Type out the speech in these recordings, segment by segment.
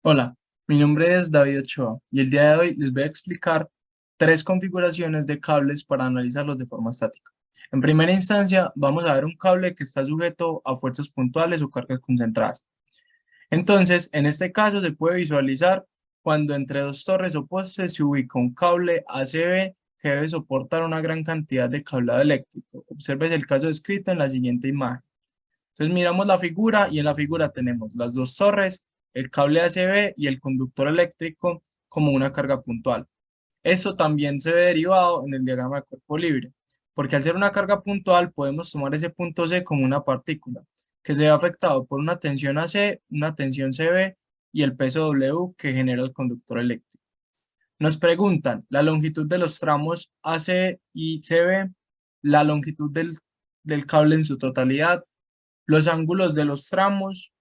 Hola, mi nombre es David Ochoa y el día de hoy les voy a explicar tres configuraciones de cables para analizarlos de forma estática. En primera instancia, vamos a ver un cable que está sujeto a fuerzas puntuales o cargas concentradas. Entonces, en este caso se puede visualizar cuando entre dos torres o postes se ubica un cable ACB que debe soportar una gran cantidad de cablado eléctrico. Observes el caso descrito en la siguiente imagen. Entonces miramos la figura y en la figura tenemos las dos torres, el cable ACB y el conductor eléctrico como una carga puntual. Eso también se ve derivado en el diagrama de cuerpo libre, porque al ser una carga puntual podemos tomar ese punto C como una partícula, que se ve afectado por una tensión AC, una tensión CB y el peso W que genera el conductor eléctrico. Nos preguntan la longitud de los tramos AC y CB, la longitud del cable en su totalidad, los ángulos de los tramos,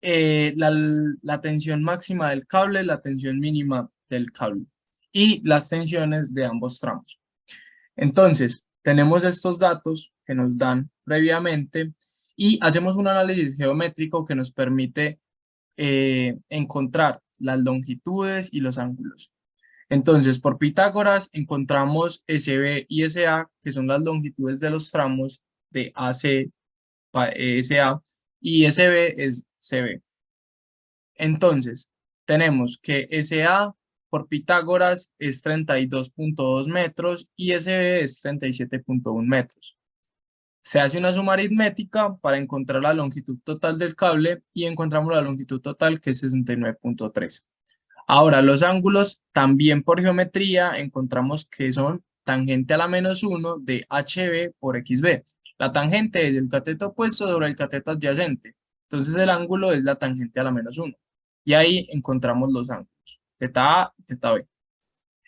la tensión máxima del cable, la tensión mínima del cable y las tensiones de ambos tramos. Entonces, tenemos estos datos que nos dan previamente y hacemos un análisis geométrico que nos permite encontrar las longitudes y los ángulos. Entonces, por Pitágoras encontramos SB y SA, que son las longitudes de los tramos de AC, SA, y SB es CB. Entonces, tenemos que SA por Pitágoras es 32,2 metros y SB es 37,1 metros. Se hace una suma aritmética para encontrar la longitud total del cable y encontramos la longitud total que es 69,3. Ahora, los ángulos también por geometría encontramos que son tangente a la -1 de HB por XB. La tangente es el cateto opuesto sobre el cateto adyacente. Entonces el ángulo es la tangente a la -1. Y ahí encontramos los ángulos, teta A y teta B.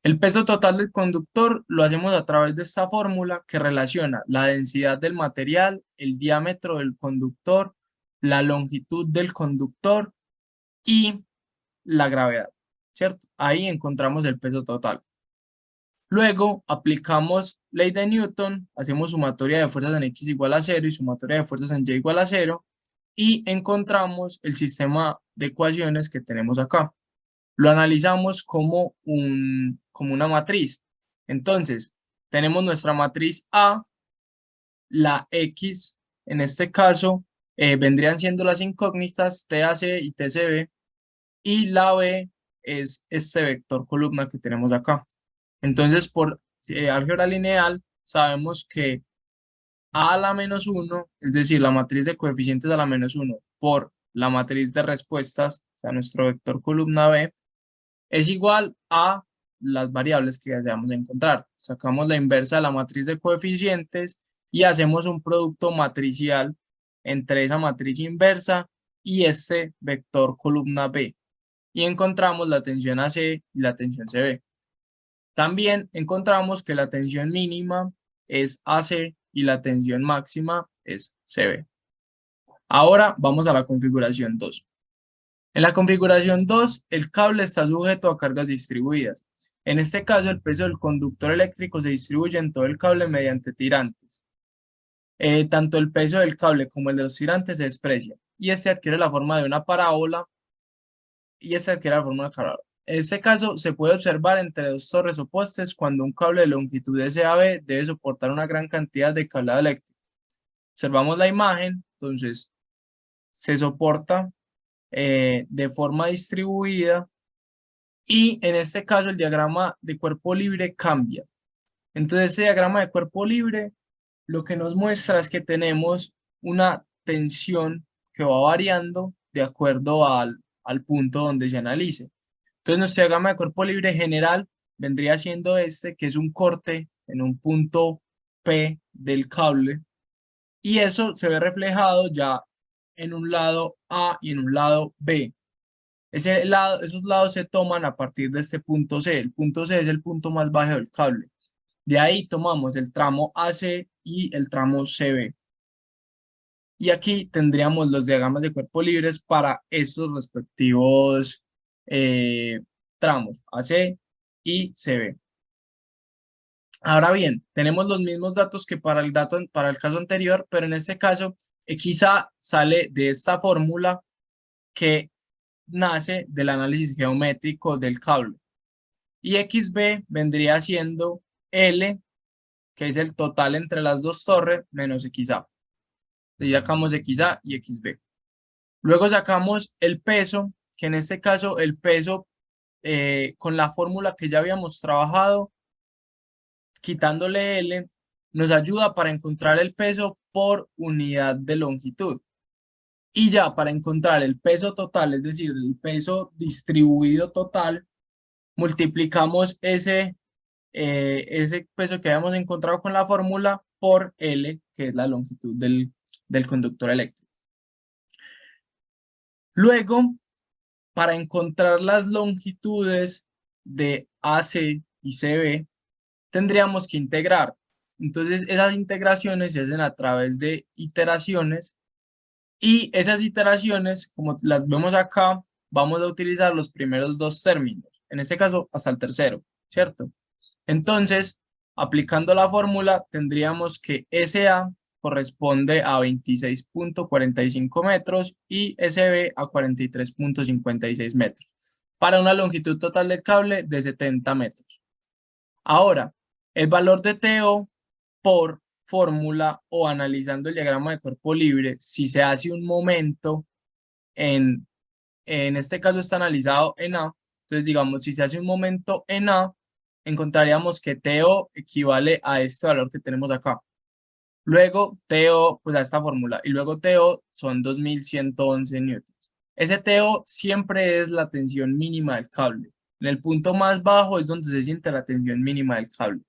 El peso total del conductor lo hacemos a través de esta fórmula que relaciona la densidad del material, el diámetro del conductor, la longitud del conductor y la gravedad, ¿cierto? Ahí encontramos el peso total. Luego aplicamos ley de Newton, hacemos sumatoria de fuerzas en X igual a 0 y sumatoria de fuerzas en Y igual a 0 y encontramos el sistema de ecuaciones que tenemos acá. Lo analizamos como una matriz. Entonces, tenemos nuestra matriz A, la X, en este caso, vendrían siendo las incógnitas TAC y TCB, y la B es este vector columna que tenemos acá. Entonces, por álgebra lineal, sabemos que A a la -1, es decir, la matriz de coeficientes a la -1 por la matriz de respuestas, o sea, nuestro vector columna B, es igual a las variables que deseamos encontrar. Sacamos la inversa de la matriz de coeficientes y hacemos un producto matricial entre esa matriz inversa y este vector columna B y encontramos la tensión AC y la tensión CB. También encontramos que la tensión mínima es AC y la tensión máxima es CB. Ahora vamos a la configuración 2. En la configuración 2, el cable está sujeto a cargas distribuidas. En este caso, el peso del conductor eléctrico se distribuye en todo el cable mediante tirantes. Tanto el peso del cable como el de los tirantes se desprecia y este adquiere la forma de una parábola y esta adquiere la forma de una parábola. En este caso, se puede observar entre dos torres o postes cuando un cable de longitud SAB debe soportar una gran cantidad de cablado eléctrico. Observamos la imagen, entonces se soporta de forma distribuida y en este caso el diagrama de cuerpo libre cambia. Entonces ese diagrama de cuerpo libre lo que nos muestra es que tenemos una tensión que va variando de acuerdo al punto donde se analice. Entonces nuestro diagrama de cuerpo libre general vendría siendo este, que es un corte en un punto P del cable y eso se ve reflejado ya en un lado A y en un lado B. Esos lados se toman a partir de este punto C. El punto C es el punto más bajo del cable. De ahí tomamos el tramo AC y el tramo CB. Y aquí tendríamos los diagramas de cuerpo libres para estos respectivos eh, tramos, AC y CB. Ahora bien, tenemos los mismos datos que para el caso anterior, pero en este caso XA sale de esta fórmula que nace del análisis geométrico del cable. Y XB vendría siendo L, que es el total entre las dos torres, menos XA. Y sacamos XA y XB. Luego sacamos el peso, que en este caso el peso, con la fórmula que ya habíamos trabajado, quitándole L, nos ayuda para encontrar el peso por unidad de longitud. Y ya para encontrar el peso total, es decir, el peso distribuido total, multiplicamos ese peso que habíamos encontrado con la fórmula por L, que es la longitud del conductor eléctrico. Luego, para encontrar las longitudes de AC y CB, tendríamos que integrar. Entonces, esas integraciones se hacen a través de iteraciones y esas iteraciones, como las vemos acá, vamos a utilizar los primeros dos términos, en este caso hasta el tercero, ¿cierto? Entonces, aplicando la fórmula, tendríamos que SA corresponde a 26.45 metros y SB a 43.56 metros, para una longitud total del cable de 70 metros. Ahora, el valor de TO por fórmula o analizando el diagrama de cuerpo libre, si se hace un momento, en este caso está analizado en A, entonces digamos, si se hace un momento en A, encontraríamos que TO equivale a este valor que tenemos acá. Luego TO, pues a esta fórmula, y luego TO son 2111 newtons. Ese TO siempre es la tensión mínima del cable. En el punto más bajo es donde se siente la tensión mínima del cable.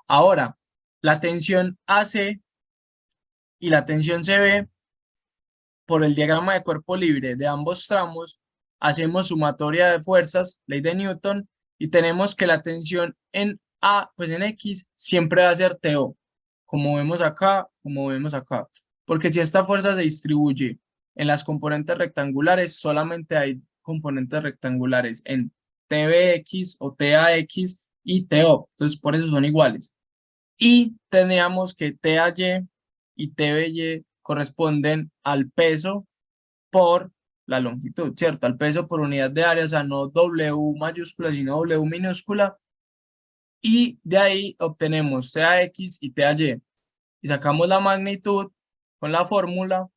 Ahora, la tensión AC y la tensión CB, por el diagrama de cuerpo libre de ambos tramos, hacemos sumatoria de fuerzas, ley de Newton, y tenemos que la tensión en A, pues en X, siempre va a ser TO, como vemos acá, porque si esta fuerza se distribuye en las componentes rectangulares, solamente hay componentes rectangulares en TBX o TAX y TO, entonces por eso son iguales. Y tendríamos que TAY y TBY corresponden al peso por la longitud, ¿cierto? Al peso por unidad de área, o sea, no W mayúscula, sino W minúscula. Y de ahí obtenemos TAX y TAY. Y sacamos la magnitud con la fórmula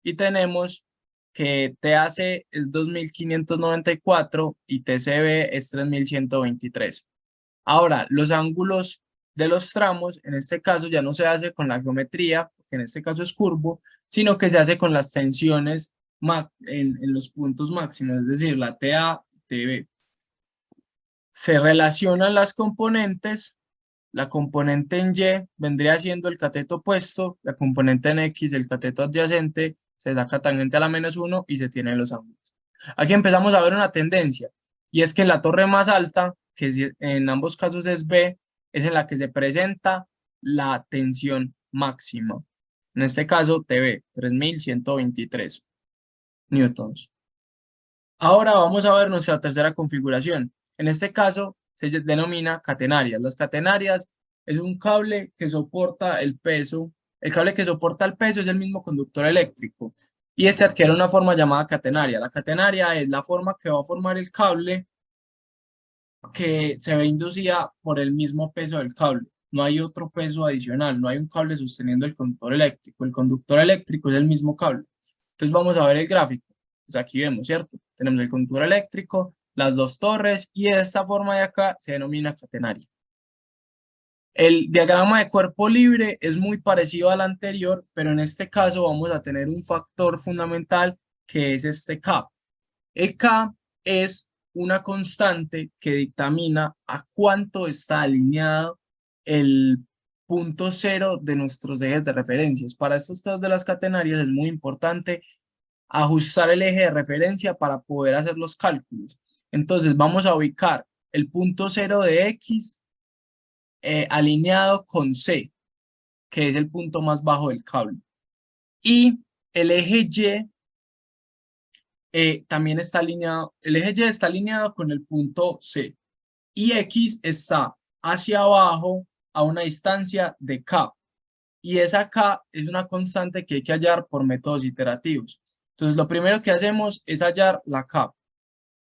y tenemos que TAC es 2594 y TCB es 3123. Ahora, los ángulos de los tramos, en este caso ya no se hace con la geometría, porque en este caso es curvo, sino que se hace con las tensiones en los puntos máximos, es decir, la TA y TB. Se relacionan las componentes, la componente en Y vendría siendo el cateto opuesto, la componente en X, el cateto adyacente, se saca tangente a la -1 y se tienen los ángulos. Aquí empezamos a ver una tendencia, y es que en la torre más alta, que en ambos casos es B, es en la que se presenta la tensión máxima. En este caso, TB, 3123 newtons. Ahora vamos a ver nuestra tercera configuración. En este caso se denomina catenarias. Las catenarias es un cable que soporta el peso. El cable que soporta el peso es el mismo conductor eléctrico y este adquiere una forma llamada catenaria. La catenaria es la forma que va a formar el cable que se ve inducida por el mismo peso del cable. No hay otro peso adicional, no hay un cable sosteniendo el conductor eléctrico. El conductor eléctrico es el mismo cable. Entonces vamos a ver el gráfico. Pues aquí vemos, ¿cierto? Tenemos el conductor eléctrico, las dos torres y esta forma de acá se denomina catenaria. El diagrama de cuerpo libre es muy parecido al anterior, pero en este caso vamos a tener un factor fundamental que es este K. El K es una constante que dictamina a cuánto está alineado el punto cero de nuestros ejes de referencias. Para estos casos de las catenarias es muy importante ajustar el eje de referencia para poder hacer los cálculos. Entonces vamos a ubicar el punto cero de X alineado con C, que es el punto más bajo del cable. Y el eje Y también está alineado, el eje Y está alineado con el punto C. Y X está hacia abajo a una distancia de K. Y esa K es una constante que hay que hallar por métodos iterativos. Entonces, lo primero que hacemos es hallar la K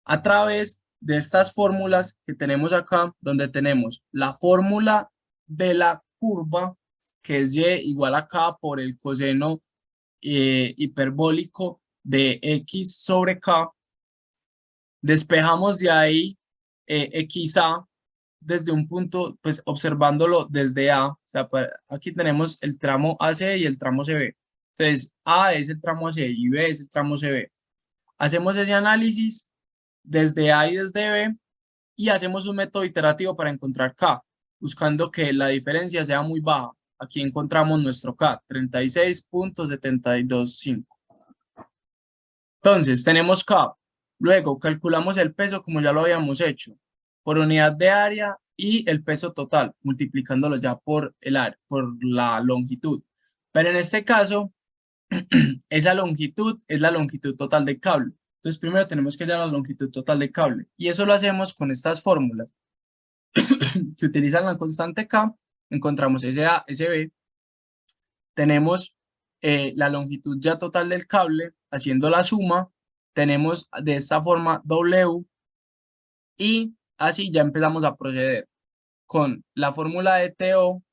a través de estas fórmulas que tenemos acá, donde tenemos la fórmula de la curva, que es y igual a K por el coseno hiperbólico de x sobre K. Despejamos de ahí XA desde un punto, pues observándolo desde A. O sea, aquí tenemos el tramo AC y el tramo CB. Entonces, A es el tramo AC y B es el tramo CB. Hacemos ese análisis desde A y desde B y hacemos un método iterativo para encontrar K, buscando que la diferencia sea muy baja. Aquí encontramos nuestro K, 36.725. Entonces, tenemos K. Luego, calculamos el peso como ya lo habíamos hecho, por unidad de área y el peso total, multiplicándolo ya por el área, por la longitud. Pero en este caso, esa longitud es la longitud total del cable. Entonces, primero tenemos que hallar la longitud total del cable. Y eso lo hacemos con estas fórmulas. Si utilizan la constante K, encontramos SA, SB. Tenemos la longitud ya total del cable, haciendo la suma, tenemos de esta forma W y así ya empezamos a proceder con la fórmula de TO,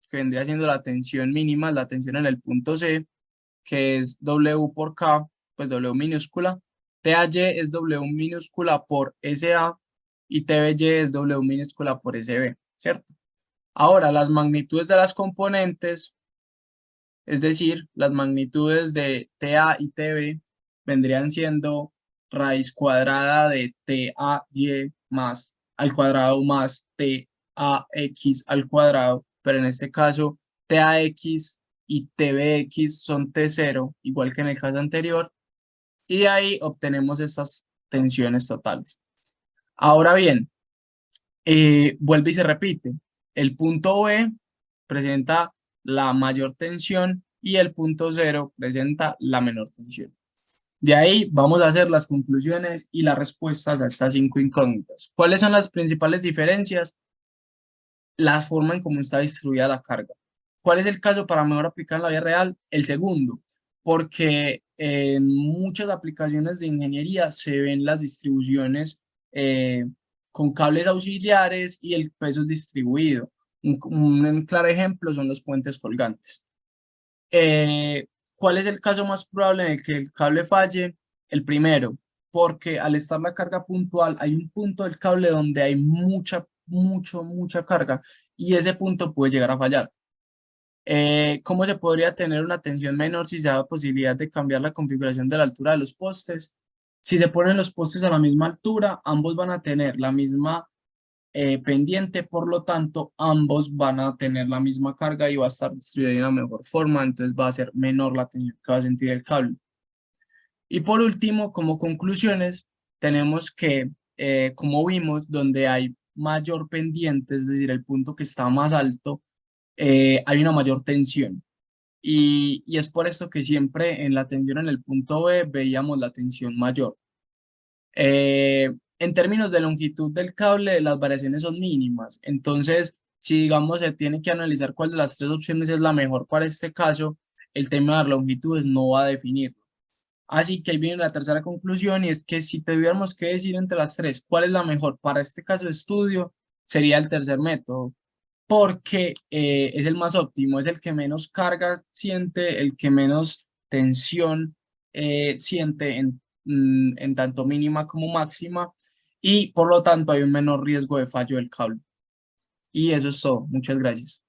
que vendría siendo la tensión mínima, la tensión en el punto C, que es W por K, pues W minúscula, TAY es W minúscula por SA y TBY es W minúscula por SB, ¿cierto? Ahora, las magnitudes de las componentes, es decir, las magnitudes de TA y TB vendrían siendo raíz cuadrada de TAY más al cuadrado más TAX al cuadrado, pero en este caso TAX y TBX son T0, igual que en el caso anterior, y de ahí obtenemos estas tensiones totales. Ahora bien, vuelve y se repite. El punto B presenta la mayor tensión y el punto cero presenta la menor tensión. De ahí vamos a hacer las conclusiones y las respuestas a estas 5 incógnitas. ¿Cuáles son las principales diferencias? La forma en cómo está distribuida la carga. ¿Cuál es el caso para mejor aplicar en la vida real? El segundo, porque en muchas aplicaciones de ingeniería se ven las distribuciones con cables auxiliares y el peso es distribuido. Un claro ejemplo son los puentes colgantes. ¿Cuál es el caso más probable en el que el cable falle? El primero, porque al estar la carga puntual, hay un punto del cable donde hay mucha carga y ese punto puede llegar a fallar. ¿Cómo se podría tener una tensión menor si se da posibilidad de cambiar la configuración de la altura de los postes? Si se ponen los postes a la misma altura, ambos van a tener la misma pendiente, por lo tanto, ambos van a tener la misma carga y va a estar distribuida de una mejor forma, entonces va a ser menor la tensión que va a sentir el cable. Y por último, como conclusiones, tenemos que, como vimos, donde hay mayor pendiente, es decir, el punto que está más alto, hay una mayor tensión. Y es por esto que siempre en la tensión en el punto B veíamos la tensión mayor. En términos de longitud del cable, las variaciones son mínimas. Entonces, si digamos se tiene que analizar cuál de las tres opciones es la mejor para este caso, el tema de las longitudes no va a definirlo. Así que ahí viene la tercera conclusión y es que si tuviéramos que decir entre las tres cuál es la mejor para este caso de estudio, sería el tercer método, porque es el más óptimo, es el que menos carga siente, el que menos tensión siente en tanto mínima como máxima y por lo tanto hay un menor riesgo de fallo del cable. Y eso es todo. Muchas gracias.